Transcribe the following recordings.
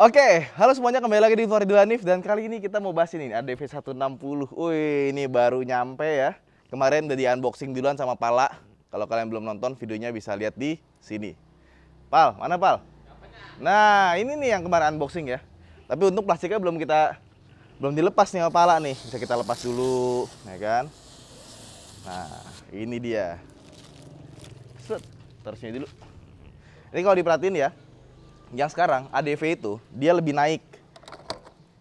Oke, halo semuanya, kembali lagi di Ridwan Hanif dan kali ini kita mau bahas ini ADV 160. Wih, ini baru nyampe ya. Kemarin udah di unboxing duluan sama Pala. Kalau kalian belum nonton videonya bisa lihat di sini. Pal, mana Pal? Nah, ini nih yang kemarin unboxing ya. Tapi untuk plastiknya belum dilepas nih sama Pala nih. Bisa kita lepas dulu, ya kan? Nah, ini dia. Set, taruh sini dulu. Ini kalau diperhatiin ya, yang sekarang ADV itu dia lebih naik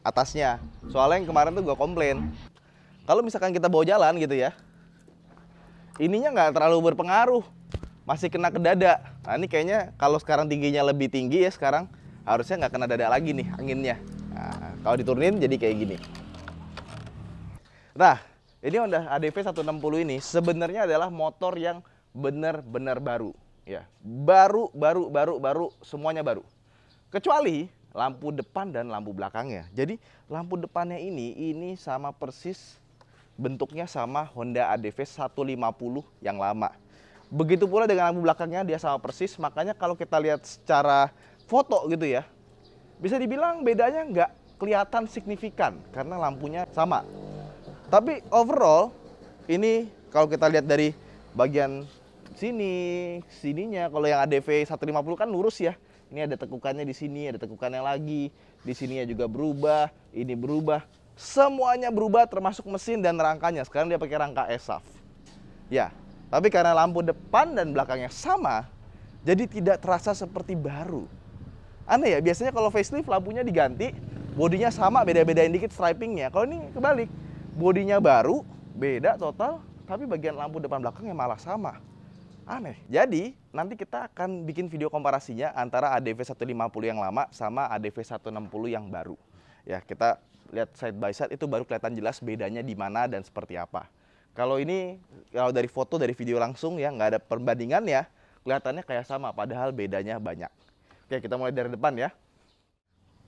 atasnya. Soalnya yang kemarin tuh gue komplain, kalau misalkan kita bawa jalan gitu ya, ininya nggak terlalu berpengaruh, masih kena ke dada. Nah ini kayaknya kalau sekarang tingginya lebih tinggi ya, sekarang harusnya nggak kena dada lagi nih anginnya. Nah, kalau diturunin jadi kayak gini. Nah ini Honda ADV 160 ini sebenarnya adalah motor yang benar-benar baru ya, baru semuanya baru. Kecuali lampu depan dan lampu belakangnya. Jadi lampu depannya ini sama persis bentuknya sama Honda ADV 150 yang lama. Begitu pula dengan lampu belakangnya, dia sama persis. Makanya kalau kita lihat secara foto gitu ya, bisa dibilang bedanya nggak kelihatan signifikan karena lampunya sama. Tapi overall ini kalau kita lihat dari bagian sininya, kalau yang ADV 150 kan lurus ya. Ini ada tekukannya di sini, ada tekukannya lagi. Di sininya juga berubah, ini berubah. Semuanya berubah termasuk mesin dan rangkanya. Sekarang dia pakai rangka ESAF. Ya, tapi karena lampu depan dan belakangnya sama, jadi tidak terasa seperti baru. Aneh ya, biasanya kalau facelift lampunya diganti, bodinya sama, beda-bedain dikit stripingnya. Kalau ini kebalik, bodinya baru, beda total, tapi bagian lampu depan belakangnya malah sama. Aneh. Jadi nanti kita akan bikin video komparasinya antara ADV 150 yang lama sama ADV 160 yang baru. Ya, kita lihat side by side itu baru kelihatan jelas bedanya di mana dan seperti apa. Kalau ini, kalau dari foto, dari video langsung ya, nggak ada perbandingan ya, kelihatannya kayak sama, padahal bedanya banyak. Oke, kita mulai dari depan ya.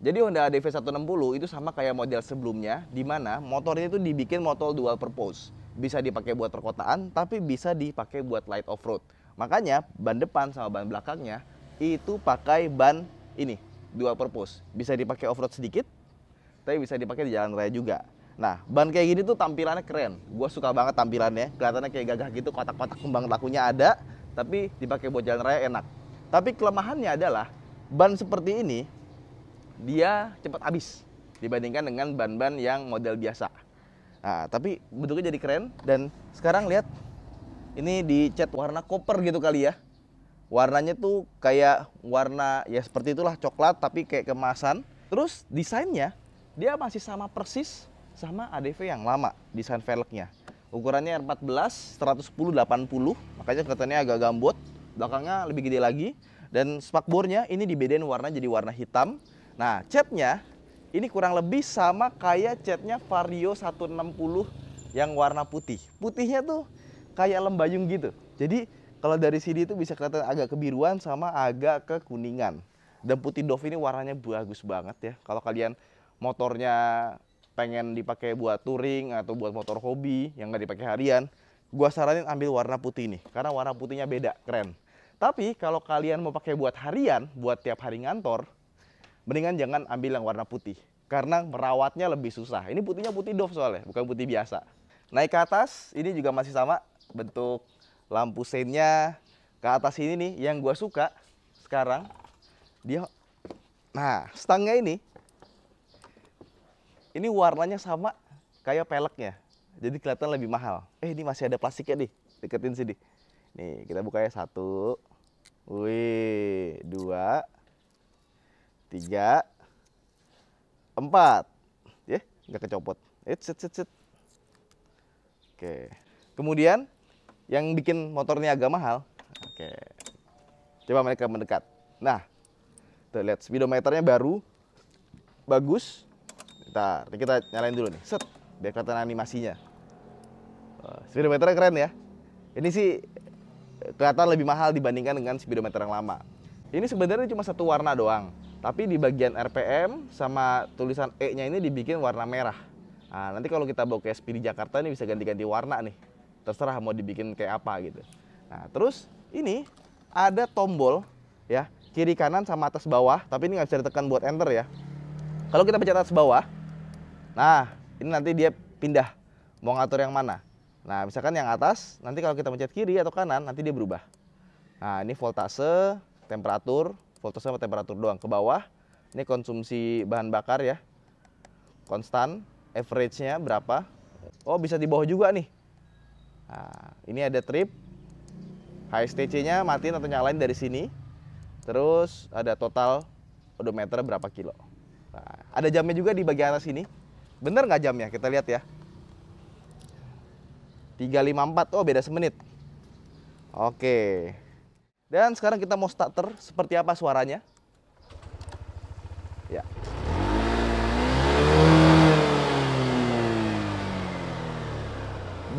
Jadi Honda ADV 160 itu sama kayak model sebelumnya, di mana motornya itu dibikin motor dual purpose. Bisa dipakai buat perkotaan, tapi bisa dipakai buat light off-road. Makanya ban depan sama ban belakangnya itu pakai ban ini, dual purpose. Bisa dipakai off-road sedikit, tapi bisa dipakai di jalan raya juga. Nah, ban kayak gini tuh tampilannya keren. Gue suka banget tampilannya, kelihatannya kayak gagah gitu, kotak-kotak kembang takunya ada, tapi dipakai buat jalan raya enak. Tapi kelemahannya adalah ban seperti ini dia cepat habis dibandingkan dengan ban-ban yang model biasa. Nah, tapi bentuknya jadi keren dan sekarang lihat ini dicat warna koper gitu kali ya. Warnanya tuh kayak warna ya seperti itulah, coklat tapi kayak kemasan. Terus desainnya dia masih sama persis sama ADV yang lama, desain velgnya. Ukurannya R14 110 80, makanya kelihatannya agak gambut. Belakangnya lebih gede lagi dan spakbornya ini dibedain warna jadi warna hitam. Nah, catnya ini kurang lebih sama kayak catnya Vario 160 yang warna putih. Putihnya tuh kayak lembayung gitu. Jadi kalau dari sini tuh bisa kelihatan agak kebiruan sama agak kekuningan. Dan putih Dove ini warnanya bagus banget ya. Kalau kalian motornya pengen dipakai buat touring atau buat motor hobi yang nggak dipakai harian, gua saranin ambil warna putih ini karena warna putihnya beda, keren. Tapi kalau kalian mau pakai buat harian, buat tiap hari ngantor, mendingan jangan ambil yang warna putih karena merawatnya lebih susah. Ini putihnya putih Dove soalnya, bukan putih biasa. Naik ke atas, ini juga masih sama bentuk lampu seinnya. Ke atas ini nih yang gua suka sekarang, dia, nah stangnya ini warnanya sama kayak peleknya, jadi kelihatan lebih mahal. Ini masih ada plastiknya nih, deketin sini. Nih kita bukanya 1, wih, 2, 3, 4, ya nggak kecopot. Set. Oke. Kemudian yang bikin motornya agak mahal. Oke. Coba mereka mendekat. Nah, tuh lihat speedometernya baru, bagus. Bentar, kita nyalain dulu nih. Set, biar kelihatan animasinya. Speedometernya keren ya. Ini sih kelihatan lebih mahal dibandingkan dengan speedometer yang lama. Ini sebenarnya cuma satu warna doang. Tapi di bagian RPM sama tulisan E-nya ini dibikin warna merah. Nah, nanti kalau kita bawa ke SP di Jakarta ini bisa ganti-ganti warna nih. Terserah mau dibikin kayak apa gitu. Nah, terus ini ada tombol ya kiri kanan sama atas bawah, tapi ini nggak bisa ditekan buat enter ya. Kalau kita pencet atas bawah, nah ini nanti dia pindah mau ngatur yang mana. Nah misalkan yang atas, nanti kalau kita pencet kiri atau kanan nanti dia berubah. Nah ini voltase, temperatur, voltase sama temperatur doang. Ke bawah ini konsumsi bahan bakar ya, konstan, average-nya berapa. Oh bisa di bawah juga nih. Nah ini ada trip, HSTC-nya matiin atau nyalain dari sini. Terus ada total odometer berapa kilo. Nah, ada jamnya juga di bagian atas sini. Bener nggak jamnya? Kita lihat ya. 354, oh beda semenit. Oke. Dan sekarang kita mau starter, seperti apa suaranya? Ya.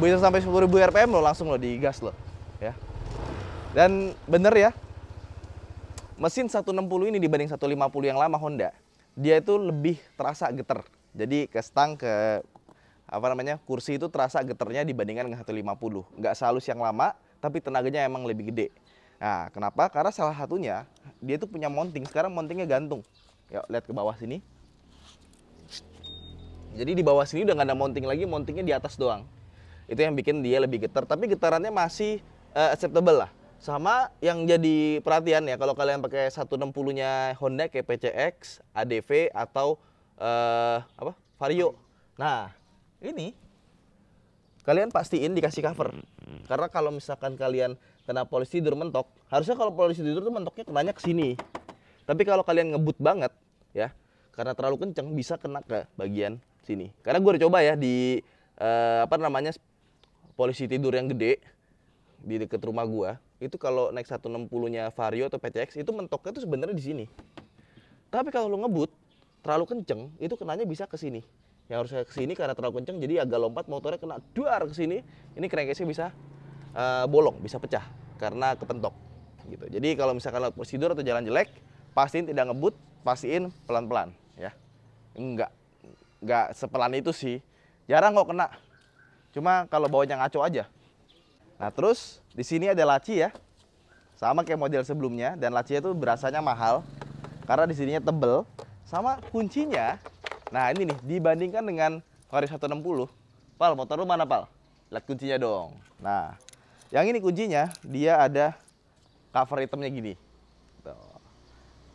Bisa sampai 10.000 RPM loh, langsung loh digas loh. Ya. Dan bener ya, mesin 160 ini dibanding 150 yang lama Honda, dia itu lebih terasa getar. Jadi ke stang, ke apa namanya, kursi itu terasa getarnya dibandingkan dengan 150. Nggak sehalus yang lama, tapi tenaganya emang lebih gede. Nah, kenapa? Karena salah satunya dia tuh punya mounting. Sekarang mountingnya gantung. Yuk lihat ke bawah sini. Jadi di bawah sini udah nggak ada mounting lagi, mountingnya di atas doang. Itu yang bikin dia lebih getar. Tapi getarannya masih acceptable lah. Sama yang jadi perhatian ya, kalau kalian pakai 160-nya Honda kayak PCX, ADV atau Vario. Nah, ini kalian pastiin dikasih cover. Karena kalau misalkan kalian kena polisi tidur mentok, harusnya kalau polisi tidur tuh mentoknya kenanya ke sini. Tapi kalau kalian ngebut banget ya, karena terlalu kenceng bisa kena ke bagian sini. Karena gue udah coba ya di polisi tidur yang gede di deket rumah gua, itu kalau naik 160-nya Vario atau PCX itu mentoknya tuh sebenarnya di sini. Tapi kalau lu ngebut terlalu kenceng, itu kenanya bisa ke sini. Yang harusnya ke sini karena terlalu kenceng, jadi agak lompat motornya kena duar ke sini. Ini crankcase-nya bisa bolong, bisa pecah karena kepentok gitu. Jadi kalau misalkan lewat prosedur atau jalan jelek, pastiin tidak ngebut, pastiin pelan-pelan ya. Enggak sepelan itu sih. Jarang kok kena. Cuma kalau bawanya ngaco aja. Nah terus di sini ada laci ya, sama kayak model sebelumnya, dan lacinya tuh berasanya mahal karena di sininya tebel, sama kuncinya. Nah ini nih dibandingkan dengan Vario 160, Pal motor lu mana Pal? Lihat kuncinya dong. Nah yang ini kuncinya dia ada cover hitamnya gini. Tuh.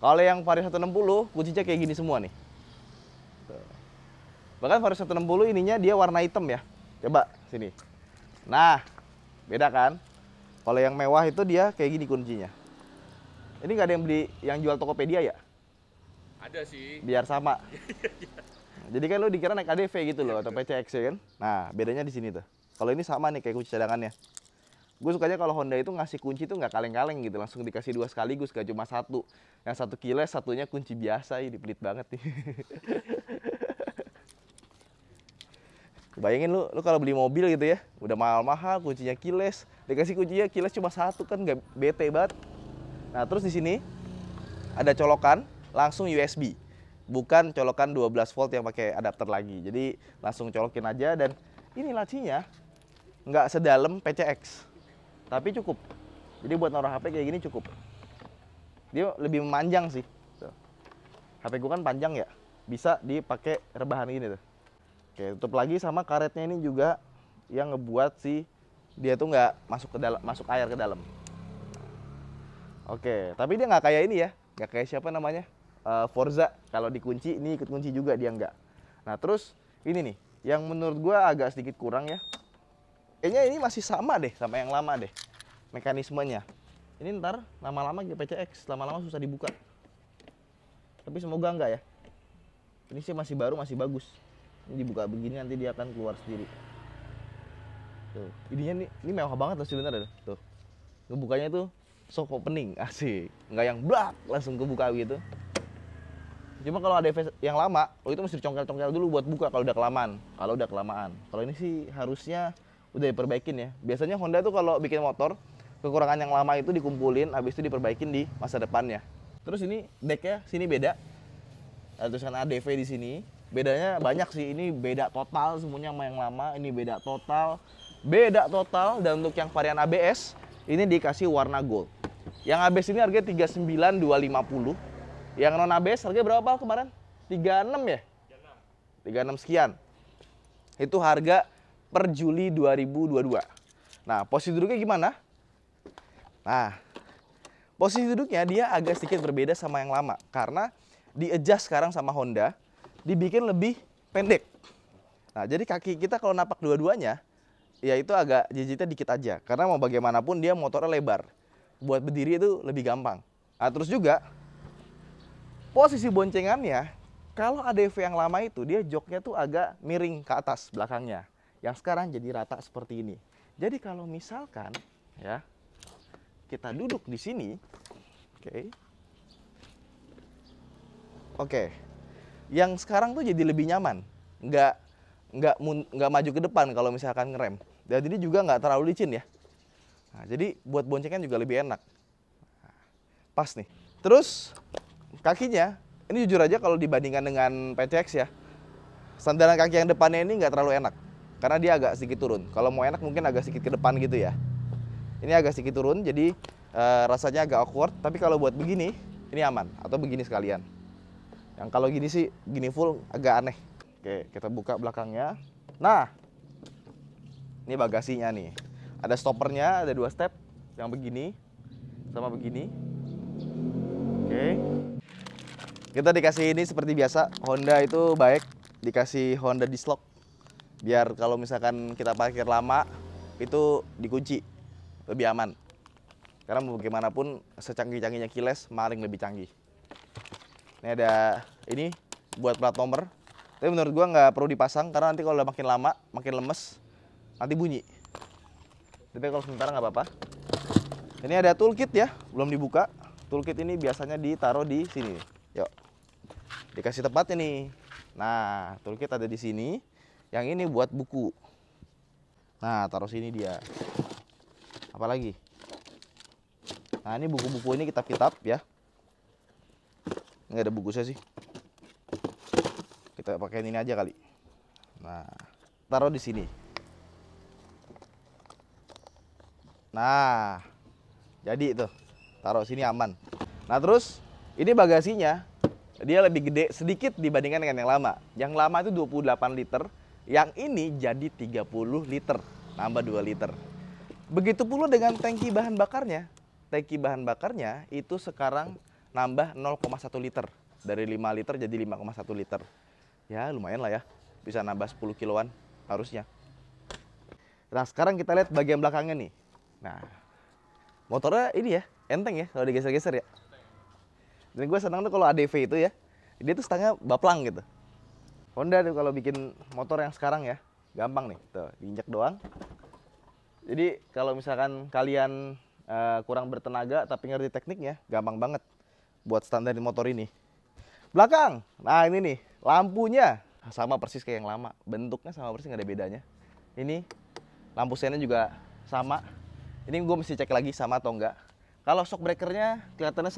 Kalau yang Vario 160 kuncinya kayak gini semua nih. Tuh. Bahkan Vario 160 ininya dia warna hitam ya. Coba sini. Nah beda kan? Kalau yang mewah itu dia kayak gini kuncinya. Ini nggak ada yang beli yang jual Tokopedia ya? Ada sih. Biar sama. Jadi kan lu dikira naik ADV gitu loh atau PCX ya kan? Nah bedanya di sini tuh. Kalau ini sama nih kayak kunci cadangannya. Gue sukanya kalau Honda itu ngasih kunci tuh nggak kaleng-kaleng gitu, langsung dikasih 2 sekaligus, gak cuma 1. Yang 1 keyless, satunya kunci biasa, ini pelit banget nih. Bayangin lu kalau beli mobil gitu ya, udah mahal-mahal, kuncinya keyless, dikasih kuncinya keyless cuma 1 kan, nggak bete banget. Nah terus di sini ada colokan langsung USB, bukan colokan 12 volt yang pakai adapter lagi. Jadi langsung colokin aja, dan ini lacinya nggak sedalam PCX, tapi cukup. Jadi buat naruh HP kayak gini cukup. Dia lebih memanjang sih. Tuh. HP gua kan panjang ya, bisa dipakai rebahan gini tuh. Oke, tutup lagi, sama karetnya ini juga yang ngebuat si dia tuh nggak masuk air ke dalam. Oke, tapi dia nggak kayak ini ya, nggak kayak siapa namanya Forza. Kalau dikunci ini ikut kunci juga, dia nggak. Nah terus ini nih, yang menurut gua agak sedikit kurang ya. Kayaknya ini masih sama deh sama yang lama deh mekanismenya. Ini ntar lama-lama kayak PCX, lama-lama susah dibuka. Tapi semoga enggak ya. Ini sih masih baru, masih bagus. Ini dibuka begini nanti dia akan keluar sendiri. Tuh, ininya nih, ini mewah banget loh sebenarnya tuh. Ngebukanya tuh soft opening, asik. Nggak yang blak langsung kebuka gitu. Cuma kalau ada yang lama, itu mesti dicongkel-congkel dulu buat buka kalau udah kelamaan. Kalau ini sih harusnya udah diperbaikin ya. Biasanya Honda tuh kalau bikin motor, kekurangan yang lama itu dikumpulin, habis itu diperbaikin di masa depannya. Terus ini decknya sini beda. Ada tulisan ADV di sini. Bedanya banyak sih, ini beda total semuanya sama yang lama, ini beda total. Dan untuk yang varian ABS, ini dikasih warna gold. Yang ABS ini harganya 39.250. Yang non ABS harganya berapa kemarin? 36 ya? 36 sekian. Itu harga per Juli 2022. Nah, posisi duduknya gimana? Nah, posisi duduknya dia agak sedikit berbeda sama yang lama. Karena di-adjust sekarang sama Honda, dibikin lebih pendek. Nah, jadi kaki kita kalau napak dua-duanya, ya itu agak jijitnya dikit aja. Karena mau bagaimanapun dia motornya lebar. Buat berdiri itu lebih gampang. Nah, terus juga posisi boncengannya, kalau ADV yang lama itu dia joknya tuh agak miring ke atas belakangnya. Yang sekarang jadi rata seperti ini. Jadi kalau misalkan ya kita duduk di sini, oke. Yang sekarang tuh jadi lebih nyaman. Nggak maju ke depan kalau misalkan ngerem. Dan ini juga nggak terlalu licin ya. Nah, jadi buat boncengan juga lebih enak. Nah, pas nih. Terus kakinya, ini jujur aja kalau dibandingkan dengan PCX ya, sandaran kaki yang depannya ini nggak terlalu enak. Karena dia agak sedikit turun. Kalau mau enak mungkin agak sedikit ke depan gitu ya. Ini agak sedikit turun, jadi rasanya agak awkward. Tapi kalau buat begini, ini aman. Atau begini sekalian. Yang kalau gini sih, gini full agak aneh. Oke, kita buka belakangnya. Nah, ini bagasinya nih. Ada stoppernya, ada 2 step. Yang begini, sama begini. Oke. Kita dikasih ini seperti biasa. Honda itu baik, dikasih Honda Disc-Lock. Biar kalau misalkan kita parkir lama, itu dikunci. Lebih aman. Karena mau bagaimanapun, secanggih-canggihnya keyless, maling lebih canggih. Ini ada ini buat plat nomor. Tapi menurut gua nggak perlu dipasang karena nanti kalau udah makin lama, makin lemes, nanti bunyi. Tapi kalau sementara nggak apa-apa. Ini ada toolkit ya, belum dibuka. Toolkit ini biasanya ditaruh di sini. Yuk, dikasih tempatnya nih. Nah, toolkit ada di sini. Yang ini buat buku. Nah, taruh sini dia. Apalagi? Nah, ini buku-buku ini kitab-kitab ya. Nggak ada bungkusnya sih. Kita pakai ini aja kali. Nah, taruh di sini. Nah, jadi itu. Taruh sini aman. Nah, terus ini bagasinya dia lebih gede sedikit dibandingkan dengan yang lama. Yang lama itu 28 liter, yang ini jadi 30 liter, nambah 2 liter. Begitu pula dengan tangki bahan bakarnya. Tangki bahan bakarnya itu sekarang nambah 0,1 liter. Dari 5 liter jadi 5,1 liter. Ya lumayan lah ya. Bisa nambah 10 kiloan harusnya. Nah sekarang kita lihat bagian belakangnya nih. Nah motornya ini ya, enteng ya kalau digeser-geser ya. Dan gue senang tuh kalau ADV itu ya, dia tuh stangnya baplang gitu. Honda tuh kalau bikin motor yang sekarang ya, gampang nih. Tuh diinjak doang. Jadi kalau misalkan kalian kurang bertenaga tapi ngerti tekniknya, gampang banget buat standarin motor ini. Belakang, nah ini nih lampunya sama persis kayak yang lama, bentuknya sama persis nggak ada bedanya. Ini lampu sennya juga sama. Ini gue mesti cek lagi sama atau enggak. Kalau shock breakernya kelihatannya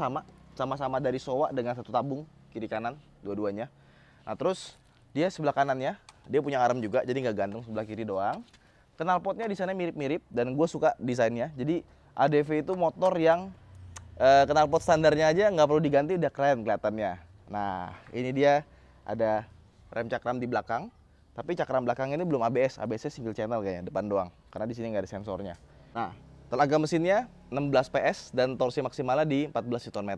sama-sama dari Showa dengan satu tabung kiri kanan dua-duanya. Nah terus dia sebelah kanannya dia punya arm juga, jadi nggak gantung sebelah kiri doang. Knalpotnya di sana mirip-mirip dan gue suka desainnya. Jadi ADV itu motor yang knalpot standarnya aja nggak perlu diganti, udah keren kelihatannya. Nah ini dia ada rem cakram di belakang, tapi cakram belakang ini belum ABS, ABS-nya single channel kayaknya, depan doang, karena di sini nggak ada sensornya. Nah tenaga mesinnya 16 PS dan torsi maksimalnya di 14 Nm.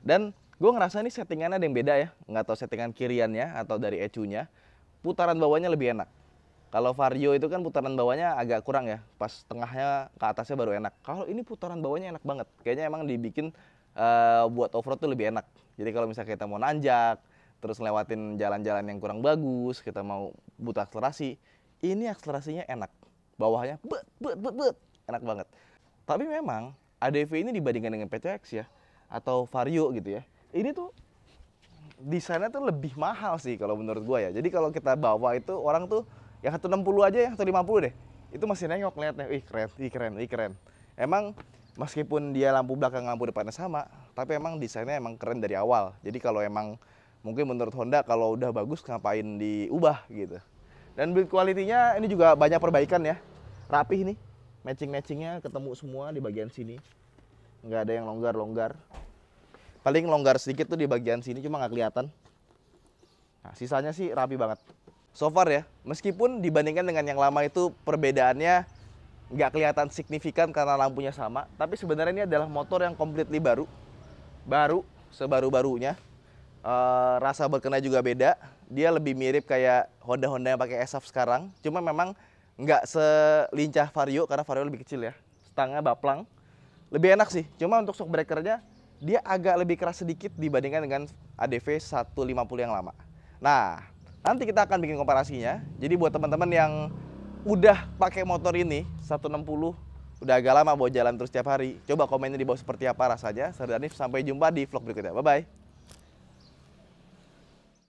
Dan gue ngerasa ini settingannya ada yang beda ya, nggak tahu settingan kiriannya atau dari ECU-nya. Putaran bawahnya lebih enak. Kalau Vario itu kan putaran bawahnya agak kurang ya, pas tengahnya ke atasnya baru enak. Kalau ini putaran bawahnya enak banget, kayaknya emang dibikin buat off-road tuh lebih enak. Jadi kalau misalnya kita mau nanjak, terus lewatin jalan-jalan yang kurang bagus, kita mau butuh akselerasi, ini akselerasinya enak. Bawahnya bet, enak banget. Tapi memang ADV ini dibandingkan dengan PCX ya, atau Vario gitu ya, ini tuh desainnya tuh lebih mahal sih kalau menurut gua ya. Jadi kalau kita bawa itu orang tuh yang 160 aja ya, 150 deh. Itu masih nengok liatnya, ih keren. Emang meskipun dia lampu belakang lampu depannya sama, tapi emang desainnya emang keren dari awal. Jadi kalau emang mungkin menurut Honda kalau udah bagus ngapain diubah gitu. Dan build quality-nya ini juga banyak perbaikan ya. Rapih nih. Matching-matchingnya ketemu semua di bagian sini. nggak ada yang longgar-longgar. Paling longgar sedikit tuh di bagian sini, cuma nggak kelihatan. Nah, sisanya sih rapi banget. So far ya, meskipun dibandingkan dengan yang lama itu perbedaannya nggak kelihatan signifikan karena lampunya sama, tapi sebenarnya ini adalah motor yang completely baru, sebaru-barunya. Rasa berkena juga beda. Dia lebih mirip kayak Honda yang pakai SAF sekarang, cuma memang nggak selincah Vario karena Vario lebih kecil ya. Stangnya baplang, lebih enak sih. Cuma untuk shock breakernya dia agak lebih keras sedikit dibandingkan dengan ADV 150 yang lama. Nah, nanti kita akan bikin komparasinya. Jadi buat teman-teman yang udah pakai motor ini 160, udah agak lama bawa jalan terus tiap hari, coba komennya di bawah seperti apa rasanya. Saya Danif, sampai jumpa di vlog berikutnya. Bye bye.